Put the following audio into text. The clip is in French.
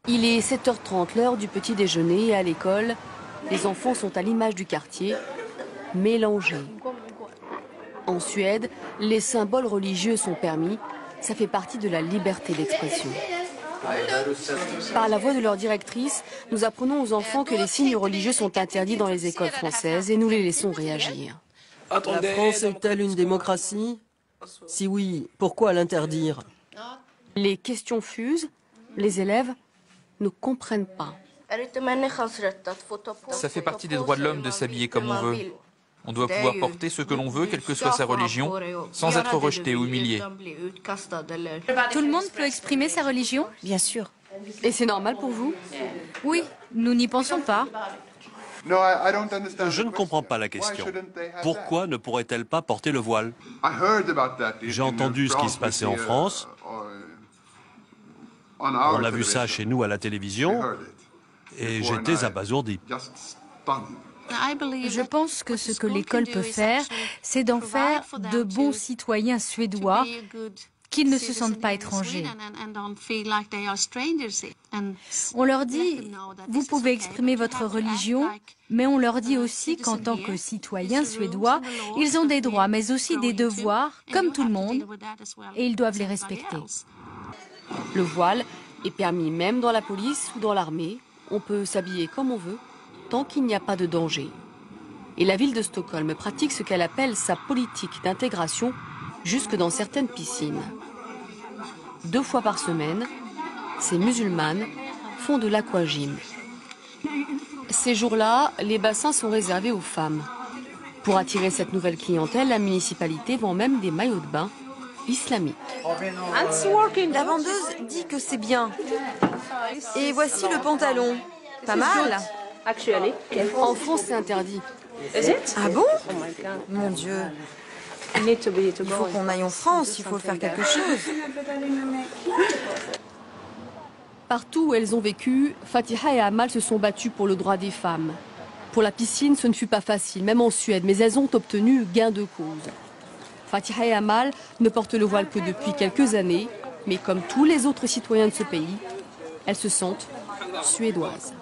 Il est 7h30, l'heure du petit déjeuner, et à l'école, les enfants sont à l'image du quartier, mélangés. En Suède, les symboles religieux sont permis, ça fait partie de la liberté d'expression. Par la voix de leur directrice, nous apprenons aux enfants que les signes religieux sont interdits dans les écoles françaises et nous les laissons réagir. La France est-elle une démocratie? Si oui, pourquoi l'interdire? Les questions fusent, les élèves ne comprennent pas. Ça fait partie des droits de l'homme de s'habiller comme on veut. On doit pouvoir porter ce que l'on veut, quelle que soit sa religion, sans être rejeté ou humilié. Tout le monde peut exprimer sa religion? Bien sûr. Et c'est normal pour vous? Oui, nous n'y pensons pas. Je ne comprends pas la question. Pourquoi ne pourrait-elle pas porter le voile? J'ai entendu ce qui se passait en France. On a vu ça chez nous à la télévision et j'étais abasourdi. Je pense que ce que l'école peut faire, c'est d'en faire de bons citoyens suédois, qu'ils ne se sentent pas étrangers. On leur dit, vous pouvez exprimer votre religion, mais on leur dit aussi qu'en tant que citoyens suédois, ils ont des droits, mais aussi des devoirs, comme tout le monde, et ils doivent les respecter. Le voile est permis même dans la police ou dans l'armée. On peut s'habiller comme on veut, tant qu'il n'y a pas de danger. Et la ville de Stockholm pratique ce qu'elle appelle sa politique d'intégration jusque dans certaines piscines. 2 fois par semaine, ces musulmanes font de l'aquagym. Ces jours-là, les bassins sont réservés aux femmes. Pour attirer cette nouvelle clientèle, la municipalité vend même des maillots de bain islamiques. La vendeuse dit que c'est bien. Et voici le pantalon. Pas mal. En France, c'est interdit. Ah bon? Mon Dieu. Il faut qu'on aille en France, il faut faire quelque chose. Partout où elles ont vécu, Fatiha et Amal se sont battues pour le droit des femmes. Pour la piscine, ce ne fut pas facile, même en Suède, mais elles ont obtenu gain de cause. Fatiha et Amal ne portent le voile que depuis quelques années, mais comme tous les autres citoyens de ce pays, elles se sentent suédoises.